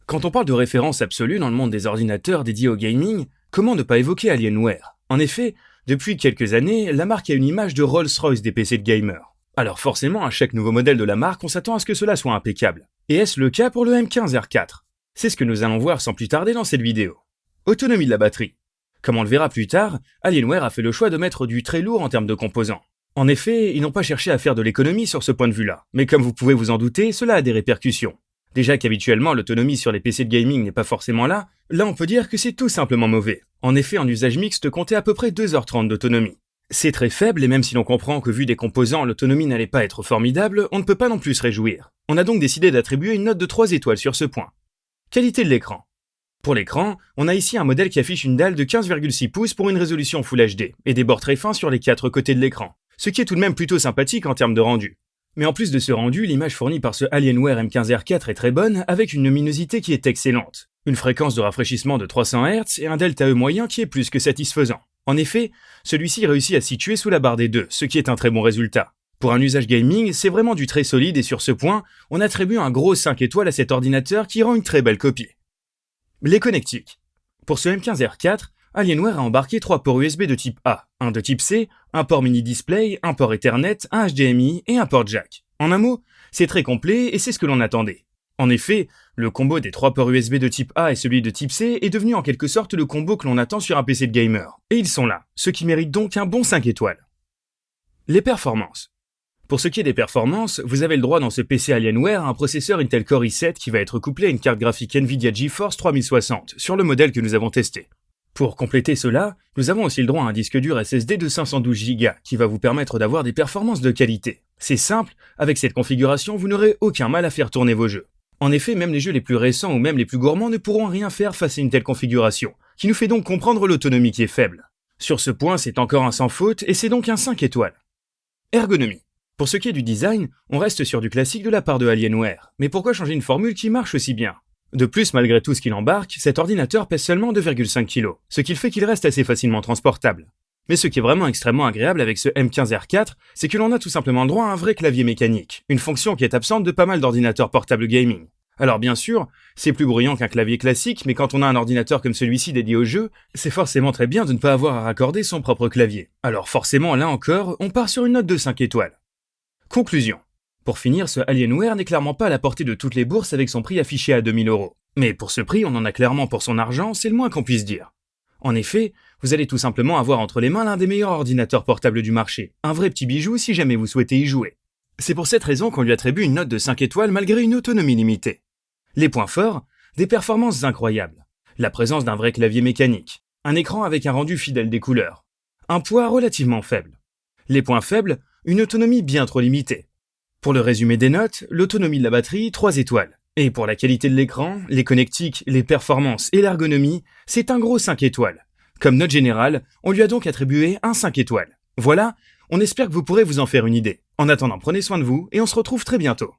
Quand on parle de référence absolue dans le monde des ordinateurs dédiés au gaming, comment ne pas évoquer Alienware? En effet, depuis quelques années, la marque a une image de Rolls-Royce des PC de gamers. Alors forcément, à chaque nouveau modèle de la marque, on s'attend à ce que cela soit impeccable. Et est-ce le cas pour le M15R4? C'est ce que nous allons voir sans plus tarder dans cette vidéo. Autonomie de la batterie. Comme on le verra plus tard, Alienware a fait le choix de mettre du très lourd en termes de composants. En effet, ils n'ont pas cherché à faire de l'économie sur ce point de vue-là, mais comme vous pouvez vous en douter, cela a des répercussions. Déjà qu'habituellement l'autonomie sur les PC de gaming n'est pas forcément là on peut dire que c'est tout simplement mauvais. En effet, en usage mixte, comptez à peu près 2h30 d'autonomie. C'est très faible et même si l'on comprend que vu des composants, l'autonomie n'allait pas être formidable, on ne peut pas non plus se réjouir. On a donc décidé d'attribuer une note de 3 étoiles sur ce point. Qualité de l'écran. Pour l'écran, on a ici un modèle qui affiche une dalle de 15,6 pouces pour une résolution Full HD et des bords très fins sur les 4 côtés de l'écran, ce qui est tout de même plutôt sympathique en termes de rendu. Mais en plus de ce rendu, l'image fournie par ce Alienware M15R4 est très bonne, avec une luminosité qui est excellente, une fréquence de rafraîchissement de 300 Hz et un delta E moyen qui est plus que satisfaisant. En effet, celui-ci réussit à se situer sous la barre des 2, ce qui est un très bon résultat. Pour un usage gaming, c'est vraiment du très solide et sur ce point, on attribue un gros 5 étoiles à cet ordinateur qui rend une très belle copie. Les connectiques. Pour ce M15R4, Alienware a embarqué 3 ports USB de type A, un de type C, un port mini display, un port Ethernet, un HDMI et un port jack. En un mot, c'est très complet et c'est ce que l'on attendait. En effet, le combo des 3 ports USB de type A et celui de type C est devenu en quelque sorte le combo que l'on attend sur un PC de gamer. Et ils sont là, ce qui mérite donc un bon 5 étoiles. Les performances. Pour ce qui est des performances, vous avez le droit dans ce PC Alienware à un processeur Intel Core i7 qui va être couplé à une carte graphique Nvidia GeForce 3060 sur le modèle que nous avons testé. Pour compléter cela, nous avons aussi le droit à un disque dur SSD de 512 Go qui va vous permettre d'avoir des performances de qualité. C'est simple, avec cette configuration, vous n'aurez aucun mal à faire tourner vos jeux. En effet, même les jeux les plus récents ou même les plus gourmands ne pourront rien faire face à une telle configuration, qui nous fait donc comprendre l'autonomie qui est faible. Sur ce point, c'est encore un sans faute et c'est donc un 5 étoiles. Ergonomie. Pour ce qui est du design, on reste sur du classique de la part de Alienware, mais pourquoi changer une formule qui marche aussi bien? De plus, malgré tout ce qu'il embarque, cet ordinateur pèse seulement 2,5 kg, ce qui fait qu'il reste assez facilement transportable. Mais ce qui est vraiment extrêmement agréable avec ce M15R4, c'est que l'on a tout simplement le droit à un vrai clavier mécanique, une fonction qui est absente de pas mal d'ordinateurs portables gaming. Alors bien sûr, c'est plus bruyant qu'un clavier classique, mais quand on a un ordinateur comme celui-ci dédié au jeu, c'est forcément très bien de ne pas avoir à raccorder son propre clavier. Alors forcément, là encore, on part sur une note de 5 étoiles. Conclusion. Pour finir, ce Alienware n'est clairement pas à la portée de toutes les bourses avec son prix affiché à 2000 €. Mais pour ce prix, on en a clairement pour son argent, c'est le moins qu'on puisse dire. En effet, vous allez tout simplement avoir entre les mains l'un des meilleurs ordinateurs portables du marché, un vrai petit bijou si jamais vous souhaitez y jouer. C'est pour cette raison qu'on lui attribue une note de 5 étoiles malgré une autonomie limitée. Les points forts, des performances incroyables, la présence d'un vrai clavier mécanique, un écran avec un rendu fidèle des couleurs, un poids relativement faible. Les points faibles, une autonomie bien trop limitée. Pour le résumé des notes, l'autonomie de la batterie, 3 étoiles. Et pour la qualité de l'écran, les connectiques, les performances et l'ergonomie, c'est un gros 5 étoiles. Comme note générale, on lui a donc attribué un 5 étoiles. Voilà, on espère que vous pourrez vous en faire une idée. En attendant, prenez soin de vous et on se retrouve très bientôt.